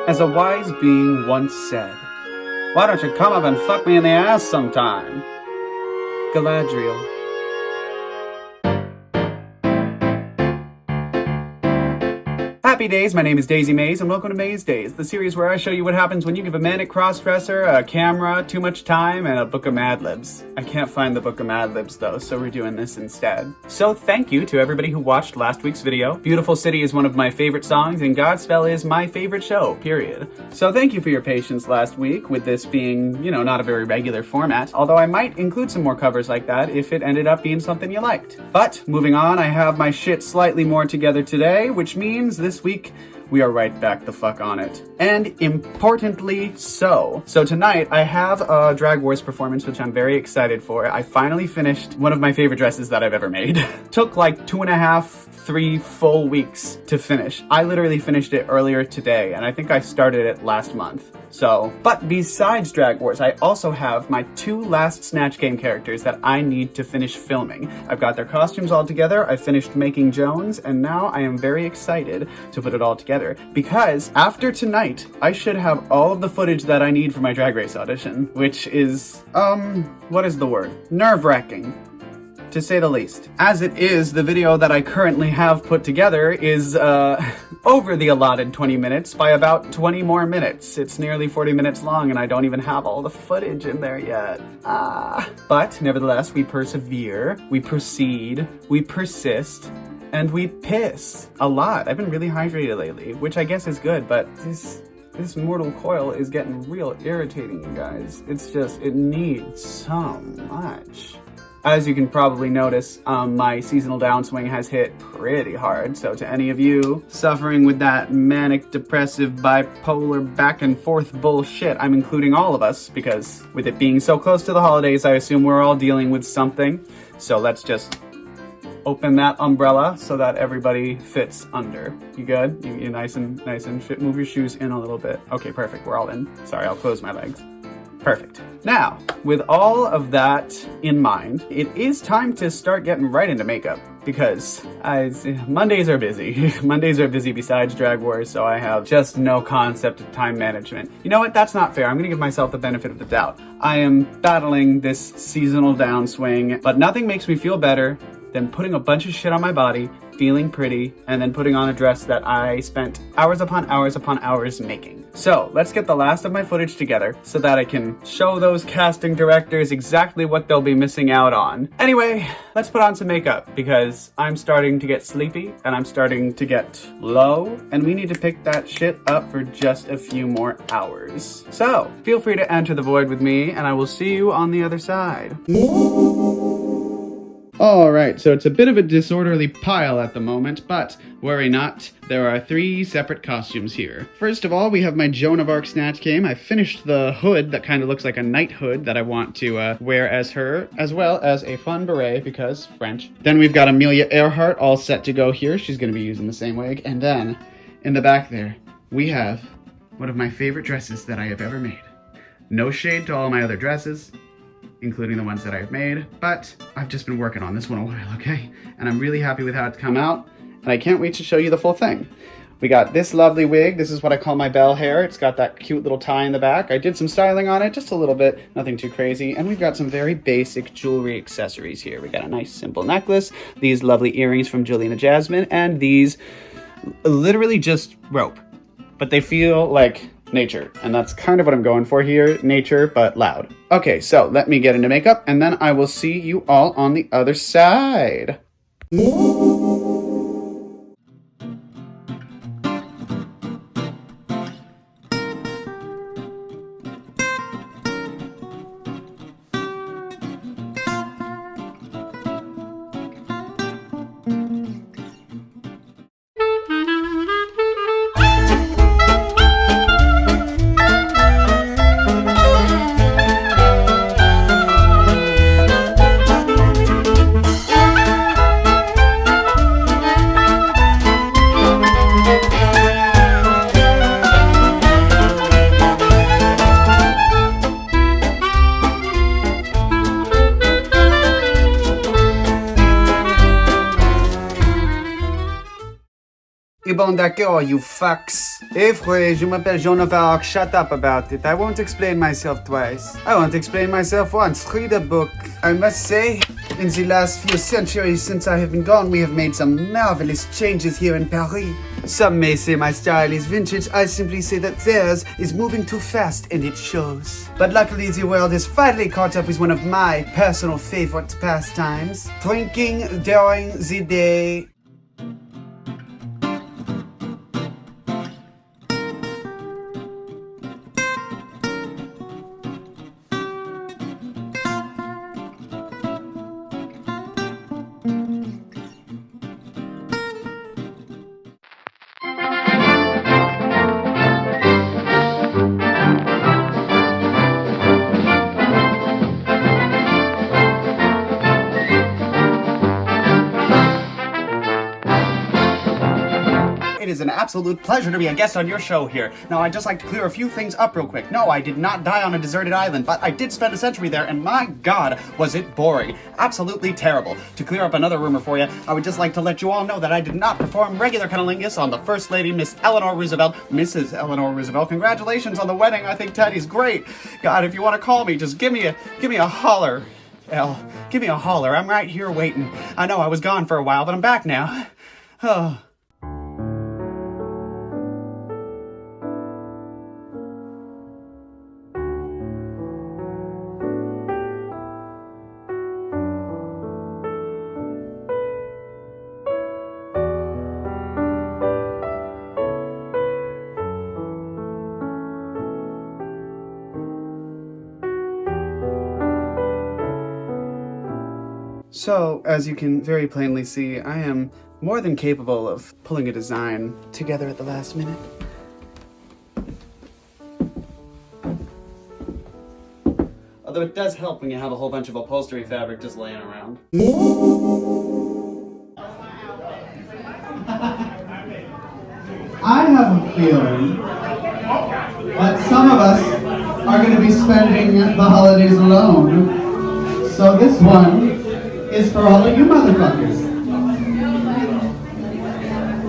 As a wise being once said, "Why don't you come up and fuck me in the ass sometime?" Galadriel. Happy days, my name is Daisy Mays, and welcome to Maze Days, the series where I show you what happens when you give a manic crossdresser, a camera, too much time, and a book of Mad Libs. I can't find the book of Mad Libs though, so we're doing this instead. So thank you to everybody who watched last week's video. Beautiful City is one of my favorite songs, and Godspell is my favorite show, period. So thank you for your patience last week, with this being, you know, not a very regular format, although I might include some more covers like that if it ended up being something you liked. But, moving on, I have my shit slightly more together today, which means this week, we are right back the fuck on it. And importantly so. So tonight, I have a Drag Wars performance, which I'm very excited for. I finally finished one of my favorite dresses that I've ever made. Took like 2.5, 3 full weeks to finish. I literally finished it earlier today, and I think I started it last month. So, but besides Drag Wars, I also have my 2 last Snatch Game characters that I need to finish filming. I've got their costumes all together, I finished making Jones, and now I am very excited to put it all together. Because after tonight, I should have all of the footage that I need for my Drag Race audition, which is, what is the word? Nerve-wracking, to say the least. As it is, the video that I currently have put together is, over the allotted 20 minutes by about 20 more minutes. It's nearly 40 minutes long and I don't even have all the footage in there yet. But nevertheless, we persevere, we proceed, we persist, and we piss a lot. I've been really hydrated lately, which I guess is good, but this mortal coil is getting real irritating, you guys. It's just, it needs so much. As you can probably notice, my seasonal downswing has hit pretty hard, so to any of you suffering with that manic, depressive, bipolar, back and forth bullshit, I'm including all of us, because with it being so close to the holidays, I assume we're all dealing with something. So let's just open that umbrella so that everybody fits under. You good? You nice and fit? Move your shoes in a little bit. Okay, perfect, we're all in. Sorry, I'll close my legs. Perfect. Now, with all of that in mind, it is time to start getting right into makeup, because Mondays are busy. Mondays are busy besides Drag Wars, so I have just no concept of time management. You know what? That's not fair. I'm gonna give myself the benefit of the doubt. I am battling this seasonal downswing, but nothing makes me feel better than putting a bunch of shit on my body, feeling pretty, and then putting on a dress that I spent hours upon hours upon hours making. So let's get the last of my footage together so that I can show those casting directors exactly what they'll be missing out on. Anyway, let's put on some makeup, because I'm starting to get sleepy and I'm starting to get low, and we need to pick that shit up for just a few more hours. So feel free to enter the void with me, and I will see you on the other side. Alright, so it's a bit of a disorderly pile at the moment, but worry not, there are 3 separate costumes here. First of all, we have my Joan of Arc Snatch Game. I finished the hood that kind of looks like a knight hood that I want to wear as her, as well as a fun beret, because French. Then we've got Amelia Earhart all set to go here. She's going to be using the same wig. And then, in the back there, we have one of my favorite dresses that I have ever made. No shade to all my other dresses, including the ones that I've made, but I've just been working on this one a while, okay? And I'm really happy with how it's come out, and I can't wait to show you the full thing. We got this lovely wig. This is what I call my bell hair. It's got that cute little tie in the back. I did some styling on it, just a little bit, nothing too crazy. And we've got some very basic jewelry accessories here. We got a nice simple necklace, these lovely earrings from Juliana Jasmine, and these literally just rope, but they feel like nature, and that's kind of what I'm going for here. Nature, but loud. Okay, so let me get into makeup, and then I will see you all on the other side. phone that girl, you fucks. Efre, je m'appelle Joan of Arc. Shut up about it. I won't explain myself twice. I won't explain myself once. Read a book. I must say, in the last few centuries since I have been gone, we have made some marvelous changes here in Paris. Some may say my style is vintage. I simply say that theirs is moving too fast, and it shows. But luckily, the world has finally caught up with one of my personal favorite pastimes: drinking during the day. It is an absolute pleasure to be a guest on your show here. Now, I'd just like to clear a few things up real quick. No, I did not die on a deserted island, but I did spend a century there, and my God, was it boring. Absolutely terrible. To clear up another rumor for you, I would just like to let you all know that I did not perform regular cunnilingus on the First Lady, Miss Eleanor Roosevelt. Mrs. Eleanor Roosevelt, congratulations on the wedding. I think Teddy's great. God, if you want to call me, just give me a holler. Elle, give me a holler. I'm right here waiting. I know I was gone for a while, but I'm back now. Oh. So, as you can very plainly see, I am more than capable of pulling a design together at the last minute. Although it does help when you have a whole bunch of upholstery fabric just laying around. I have a feeling that some of us are going to be spending the holidays alone. So this one is for all of you motherfuckers.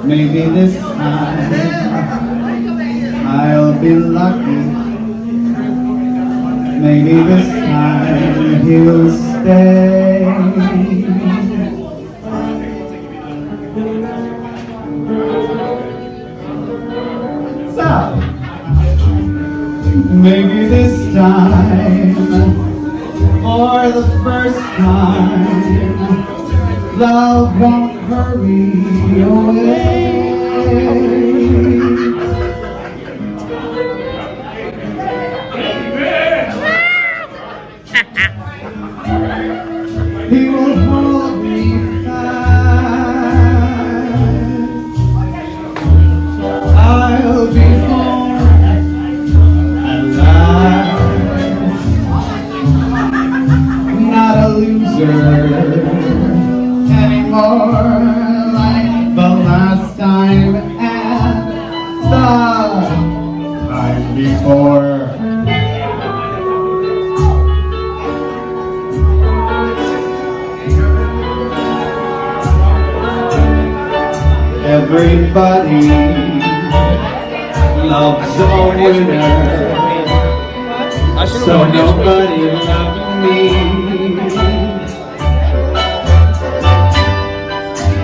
Maybe this time I'll be lucky. Maybe this time he'll stay. So, maybe this time, for the first time, love won't hurry away. He will hold me fast. I'll be born at last, not a loser anymore like the last time and the time before. Everybody loves a winner, so nobody loves me.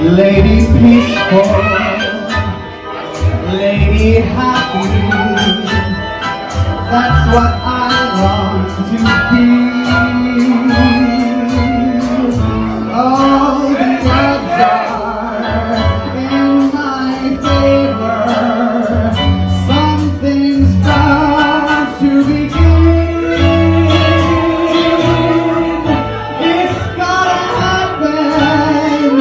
Lady peaceful, lady happy, that's what I want to be. All the odds are in my favor. Something's bound to begin. It's gotta happen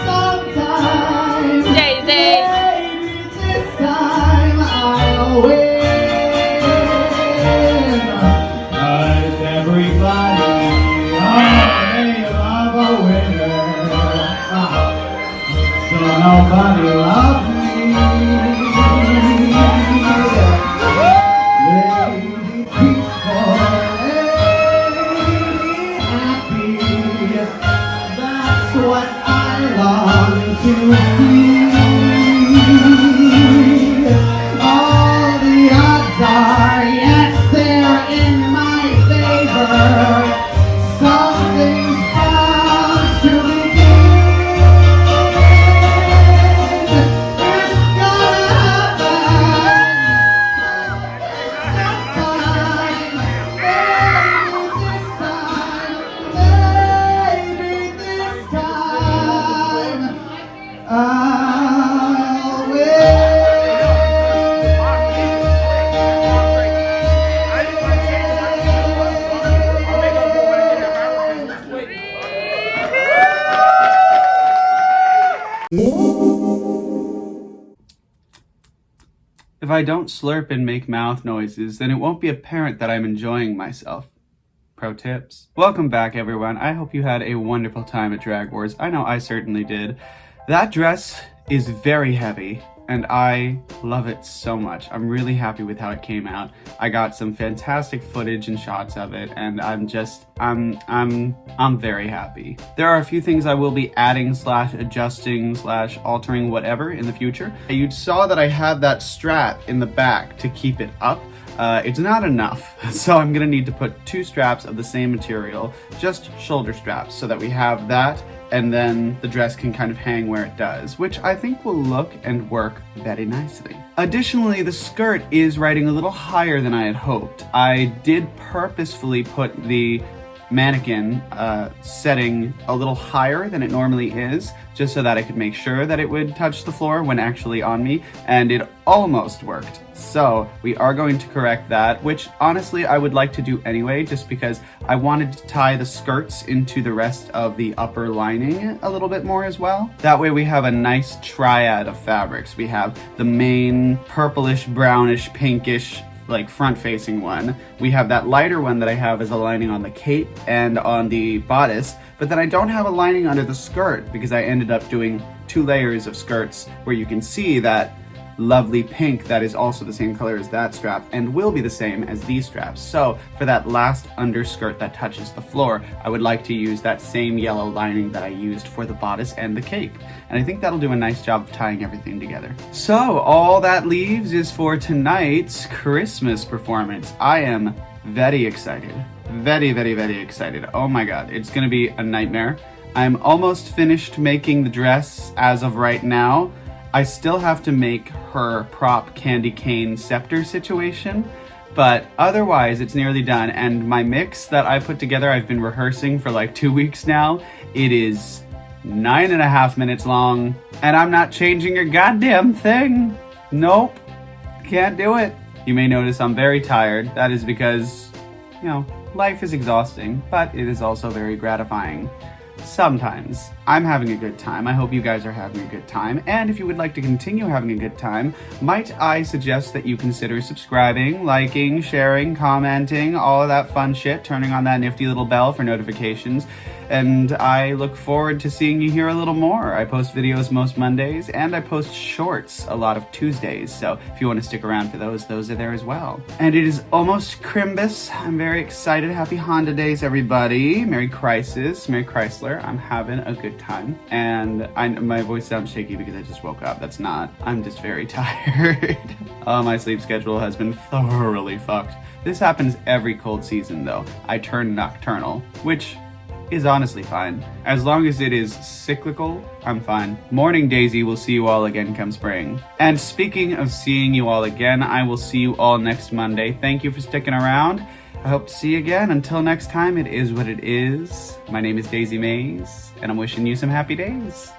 sometime. Daisy. Maybe this time I'll win. 'Cause everybody If I don't slurp and make mouth noises, then it won't be apparent that I'm enjoying myself. Pro tips. Welcome back, everyone. I hope you had a wonderful time at Drag Wars. I know I certainly did. That dress is very heavy, and I love it so much. I'm really happy with how it came out. I got some fantastic footage and shots of it, and I'm very happy. There are a few things I will be adding / adjusting / altering whatever in the future. You saw that I have that strap in the back to keep it up. It's not enough, so I'm gonna need to put 2 straps of the same material, just shoulder straps, so that we have that, and then the dress can kind of hang where it does, which I think will look and work very nicely. Additionally, the skirt is riding a little higher than I had hoped. I did purposefully put the mannequin setting a little higher than it normally is, just so that I could make sure that it would touch the floor when actually on me, and it almost worked. So we are going to correct that, which honestly I would like to do anyway, just because I wanted to tie the skirts into the rest of the upper lining a little bit more as well. That way we have a nice triad of fabrics. We have the main purplish, brownish, pinkish, like front-facing one. We have that lighter one that I have as a lining on the cape and on the bodice, but then I don't have a lining under the skirt because I ended up doing 2 layers of skirts where you can see that lovely pink that is also the same color as that strap and will be the same as these straps. So for that last underskirt that touches the floor, I would like to use that same yellow lining that I used for the bodice and the cape. And I think that'll do a nice job of tying everything together. So all that leaves is for tonight's Christmas performance. I am very excited. Very, very, very excited. Oh my god, it's gonna be a nightmare. I'm almost finished making the dress as of right now. I still have to make her prop candy cane scepter situation, but otherwise it's nearly done. And my mix that I put together, I've been rehearsing for like 2 weeks now. It is 9.5 minutes long, and I'm not changing a goddamn thing. Nope, can't do it. You may notice I'm very tired. That is because, you know, life is exhausting, but it is also very gratifying. Sometimes. I'm having a good time. I hope you guys are having a good time. And if you would like to continue having a good time, might I suggest that you consider subscribing, liking, sharing, commenting, all of that fun shit, turning on that nifty little bell for notifications. And I look forward to seeing you here a little more. I post videos most Mondays, and I post shorts a lot of Tuesdays. So if you want to stick around for those are there as well. And it is almost Crimbus. I'm very excited. Happy Honda Days, everybody. Merry Crisis, Merry Chrysler. I'm having a good time. And my voice sounds shaky because I just woke up. That's not. I'm just very tired. My sleep schedule has been thoroughly fucked. This happens every cold season, though. I turn nocturnal, which is honestly fine. As long as it is cyclical, I'm fine. Morning Daisy will see you all again come spring. And speaking of seeing you all again, I will see you all next Monday. Thank you for sticking around. I hope to see you again. Until next time, it is what it is. My name is Daisy Mays, and I'm wishing you some happy days.